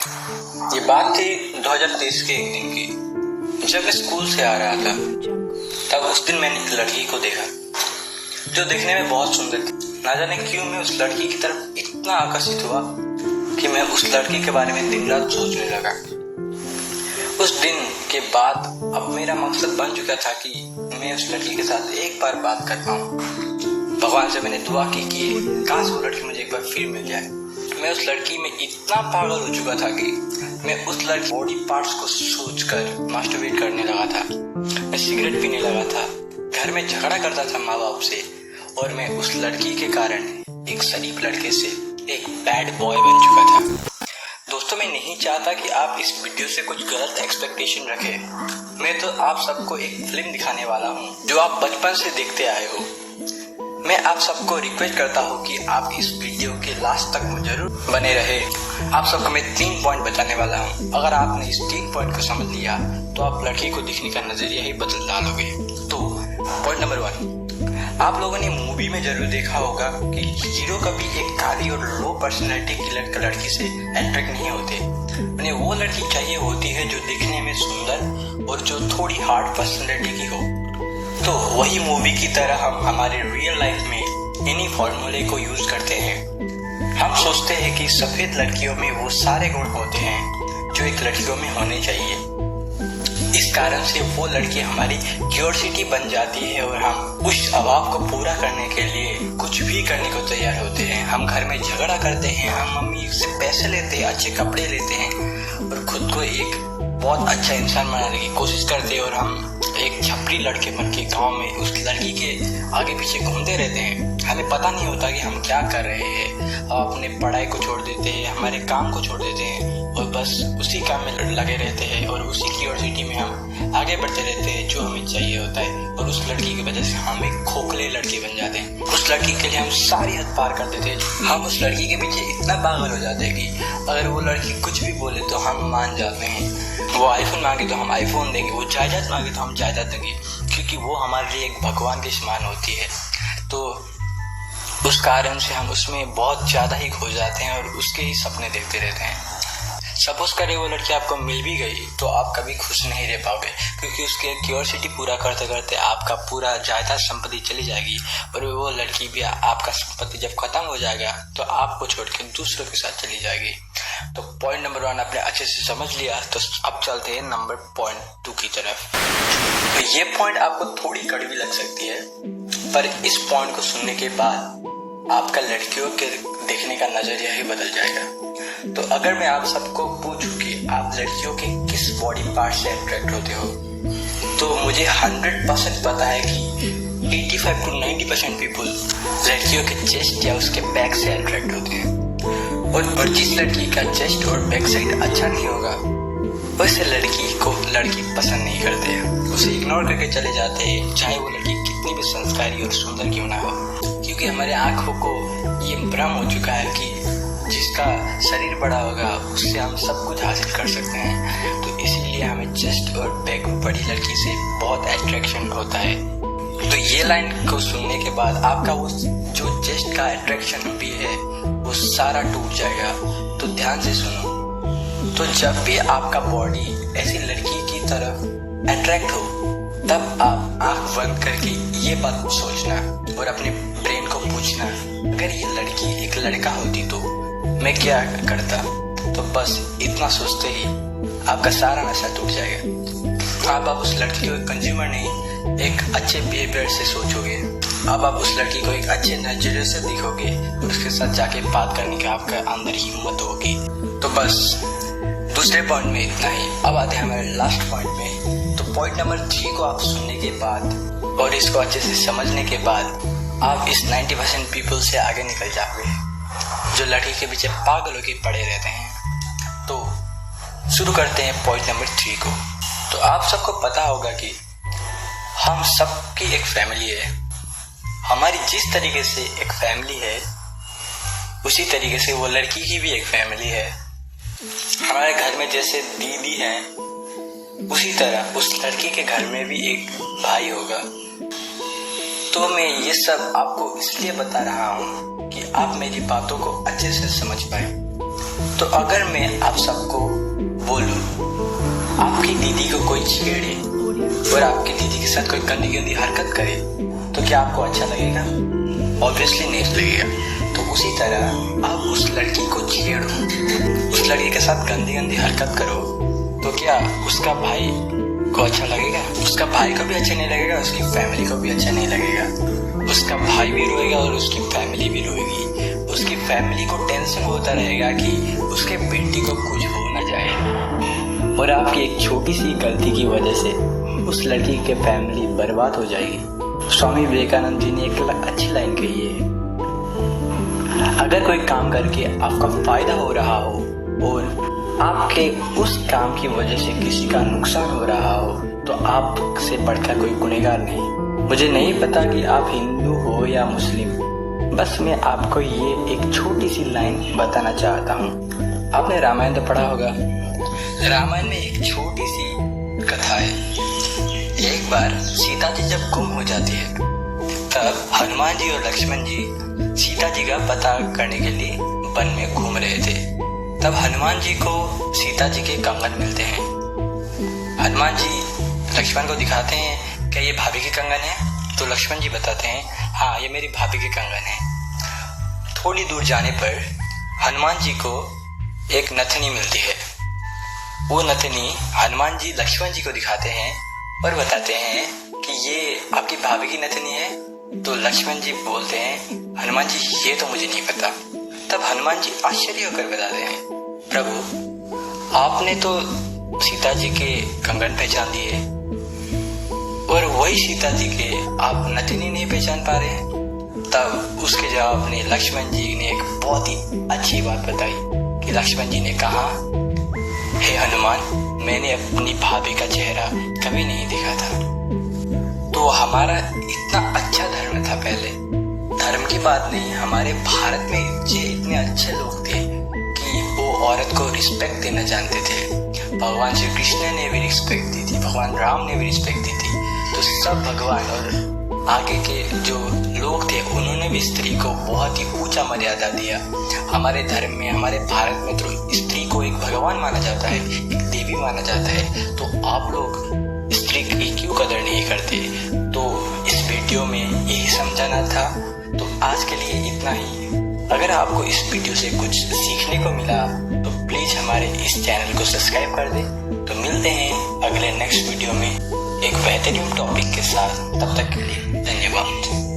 ये बात थी 2023 के एक दिन की। जब मैं स्कूल से आ रहा था तब उस दिन मैंने एक लड़की को देखा जो दिखने में बहुत सुंदर थी। ना जाने क्यों मैं उस लड़की की तरफ इतना आकर्षित हुआ कि मैं उस लड़की के बारे में दिन रात सोचने लगा। उस दिन के बाद अब मेरा मकसद बन चुका था कि मैं उस लड़की के साथ एक बार बात कर पाऊं। भगवान से मैंने दुआ की कि काश वो लड़की मुझे एक बार फिर मिल जाए। मैं उस लड़की में इतना पागल हो चुका था कि मैं उस लड़की बॉडी पार्ट्स को सोचकर मास्टरबेट करने लगा था। मैं सिगरेट पीने लगा था, घर में झगड़ा करता था माँ बाप से, और मैं उस लड़की के कारण एक शरीफ लड़के से एक बैड बॉय बन चुका था। दोस्तों, मैं नहीं चाहता कि आप इस वीडियो से कुछ गलत एक्सपेक्टेशन रखें। मैं तो आप सबको एक फिल्म दिखाने वाला हूँ जो आप बचपन से देखते आए हो। मैं आप सबको रिक्वेस्ट करता हूँ कि आप इस वीडियो के लास्ट तक जरूर बने रहे। आप सबको मैं 3 पॉइंट बताने वाला हूँ। अगर आपने इस 3 पॉइंट को समझ लिया तो आप लड़की को दिखने का नजरिया ही बदल डालोगे। तो पॉइंट नंबर 1, आप लोगों ने मूवी में जरूर देखा होगा कि हीरो कभी एक काली और लो पर्सनैलिटी की लड़की से अट्रैक्ट नहीं होते। उन्हें वो लड़की चाहिए होती है जो दिखने में सुंदर और जो थोड़ी हार्ड पर्सनैलिटी की हो। तो वही मूवी की तरह हम हमारे रियल लाइफ में इन्हीं फॉर्मूले को यूज करते हैं। हम सोचते हैं कि सफेद लड़कियों में वो सारे गुण होते हैं जो एक लड़कियों में होने चाहिए। इस कारण से वो लड़की हमारी क्यूरियोसिटी बन जाती है और हम उस अभाव को पूरा करने के लिए कुछ भी करने को तैयार होते हैं। हम घर में झगड़ा करते हैं, हम मम्मी से पैसे लेते हैं, अच्छे कपड़े लेते हैं और खुद को एक बहुत अच्छा इंसान बनाने की कोशिश करते हैं, और हम एक छपरी लड़के बन के गाँव में उस लड़की के आगे पीछे घूमते रहते हैं। हमें पता नहीं होता कि हम क्या कर रहे हैं। हम अपने पढ़ाई को छोड़ देते हैं, हमारे काम को छोड़ देते हैं और बस उसी काम में लगे रहते हैं और उसी क्यूरियोसिटी में हम आगे बढ़ते रहते हैं जो हमें चाहिए होता है। और उस लड़की की वजह से हम एक खोखले लड़के बन जाते हैं। उस लड़की के लिए हम सारी हद पार कर देते हैं। हम उस लड़की के पीछे इतना पागल हो जाते हैं कि अगर वो लड़की कुछ भी बोले तो हम मान जाते हैं। वो आईफोन मांगे तो हम आईफोन देंगे, वो जायदाद मांगे तो हम जायदाद देंगे, क्योंकि वो हमारे लिए एक भगवान के समान होती है। तो उस कारण से हम उसमें बहुत ज्यादा ही खो जाते हैं और उसके ही सपने देखते रहते हैं। सपोज करें वो लड़की आपको मिल भी गई तो आप कभी खुश नहीं रह पाओगे, क्योंकि उसके क्यूरियोसिटी पूरा करते करते आपका पूरा जायदाद संपत्ति चली जाएगी और वो लड़की भी आपका संपत्ति जब खत्म हो जाएगा तो आपको छोड़ के दूसरों के साथ चली जाएगी। तो पॉइंट नंबर 1 आपने अच्छे से समझ लिया। तो अब चलते हैं पॉइंट 2 की तरफ। तो ये पॉइंट आपको थोड़ी कड़वी लग सकती है, पर इस पॉइंट को सुनने के बाद आपका लड़कियों के देखने का नजरिया ही बदल जाएगा। तो अगर मैं आप सबको पूछूं कि आप लड़कियों के किस बॉडी पार्ट से अट्रैक्ट होते हो, तो मुझे 100% पता है कि 85 to 90% पीपल लड़कियों के चेस्ट या उसके बैक से अट्रैक्ट होते हैं। और जिस लड़की का चेस्ट और बैक साइड अच्छा नहीं होगा वैसे लड़की को लड़की पसंद नहीं करते हैं, उसे इग्नोर करके चले जाते हैं, चाहे वो लड़की कितनी भी संस्कारी और सुंदर क्यों ना हो। क्योंकि हमारे आंखों को ये भ्रम हो चुका है कि जिसका शरीर बड़ा होगा उससे हम सब कुछ हासिल कर सकते हैं। तो इसीलिए हमें चेस्ट और बैक बड़ी लड़की से बहुत अट्रैक्शन होता है। तो ये लाइन को सुनने के बाद आपका वो जो चेस्ट का अट्रैक्शन भी है वो सारा टूट जाएगा। तो ध्यान से सुनो। तो जब भी आपका बॉडी ऐसी लड़की की तरफ अट्रैक्ट हो तब आप आंख बंद करके ये बात सोचना और अपने ब्रेन को पूछना, अगर ये लड़की एक लड़का होती तो मैं क्या करता। तो बस इतना सोचते ही आपका सारा नशा टूट जाएगा। अब आप उस लड़की को एक कंज्यूमर नहीं एक अच्छे बिहेवियर से सोचोगे। अब आप उस लड़की को एक अच्छे नजरिए से दिखोगे और उसके साथ जाके बात करने की आपका अंदर हिम्मत होगी। तो बस दूसरे पॉइंट में इतना ही। अब आते हैं हमारे लास्ट पॉइंट में। तो पॉइंट नंबर 3 को आप सुनने के बाद और इसको अच्छे से समझने के बाद आप इस 90% पीपल से आगे निकल जाओगे जो लड़की के पीछे पागल होकर पड़े रहते हैं। तो शुरू करते हैं पॉइंट नंबर 3 को। तो आप सबको पता होगा कि हम सबकी एक फैमिली है। हमारी जिस तरीके से एक फैमिली है उसी तरीके से वो लड़की की भी एक फैमिली है। हमारे घर में जैसे दीदी है उसी तरह उस लड़की के घर में भी एक भाई होगा। तो मैं ये सब आपको इसलिए बता रहा हूँ कि आप मेरी बातों को अच्छे से समझ पाए। तो अगर मैं आप सबको बोलूं आपकी दीदी को कोई छेड़े और आपकी दीदी के साथ कोई गंदी गंदी हरकत करे तो क्या आपको अच्छा लगेगा? ऑब्वियसली नहीं लगेगा। तो उसी तरह आप उस लड़की को छेड़ो, उस लड़की के साथ गंदी गंदी हरकत करो तो क्या उसका भाई को अच्छा लगेगा? उसका भाई को भी अच्छा नहीं लगेगा, उसकी फैमिली को भी अच्छा नहीं लगेगा। उसका भाई भी रोएगा और उसकी फैमिली भी रोएगी। उसकी फैमिली को टेंशन होता रहेगा कि उसके बेटी को कुछ हो ना जाए और आपकी एक छोटी सी गलती की वजह से उस लड़की के फैमिली बर्बाद हो जाएगी। स्वामी विवेकानंद जी ने एक अच्छी लाइन कही है, अगर कोई काम करके आपका फायदा हो रहा हो और आपके उस काम की वजह से किसी का नुकसान हो रहा हो तो आपसे बढ़कर कोई गुनहगार नहीं। मुझे नहीं पता कि आप हिंदू हो या मुस्लिम, बस मैं आपको ये एक छोटी सी लाइन बताना चाहता हूँ। आपने रामायण तो पढ़ा होगा। रामायण में एक छोटी सी कथा है। एक बार सीता जी जब गुम हो जाती है तब हनुमान जी और लक्ष्मण जी सीता जी का पता करने के लिए वन में घूम रहे थे। तब हनुमान जी को सीता जी के कंगन मिलते हैं। हनुमान जी लक्ष्मण को दिखाते हैं, क्या ये भाभी के कंगन है? तो लक्ष्मण जी बताते हैं, हाँ ये मेरी भाभी के कंगन है। थोड़ी दूर जाने पर हनुमान जी को एक नथनी मिलती है। वो नथनी हनुमान जी लक्ष्मण जी को दिखाते हैं और बताते हैं कि ये आपकी भाभी की नथनी है। तो लक्ष्मण जी बोलते हैं, हनुमान जी ये तो मुझे नहीं पता। तब हनुमान जी आश्चर्य होकर बताते हैं, प्रभु आपने तो सीता जी के कंगन पहचान दिए और वही सीता जी के आप नथनी नहीं पहचान पा रहे। तब उसके जवाब में लक्ष्मण जी ने एक बहुत ही अच्छी बात बताई कि लक्ष्मण जी ने कहा, हे हनुमान, मैंने अपनी भाभी का चेहरा कभी नहीं देखा था। तो हमारा इतना अच्छा धर्म था पहले। धर्म की बात नहीं, हमारे भारत में इतने अच्छे लोग थे कि वो औरत को रिस्पेक्ट देना जानते थे। भगवान श्री कृष्ण ने भी रिस्पेक्ट दी थी, भगवान राम ने भी रिस्पेक्ट दी थी। तो सब भगवान और आगे के जो लोग थे उन्होंने भी स्त्री को बहुत ही ऊंचा मर्यादा दिया। हमारे धर्म में, हमारे भारत में तो स्त्री को एक भगवान माना जाता है, एक देवी माना जाता है। तो आप लोग स्त्री की क्यों कदर नहीं करते? तो इस वीडियो में यही समझाना था। तो आज के लिए इतना ही। अगर आपको इस वीडियो से कुछ सीखने को मिला तो प्लीज हमारे इस चैनल को सब्सक्राइब कर दें। तो मिलते हैं अगले नेक्स्ट वीडियो में एक बेहतरीन टॉपिक के साथ। तब तक के लिए धन्यवाद।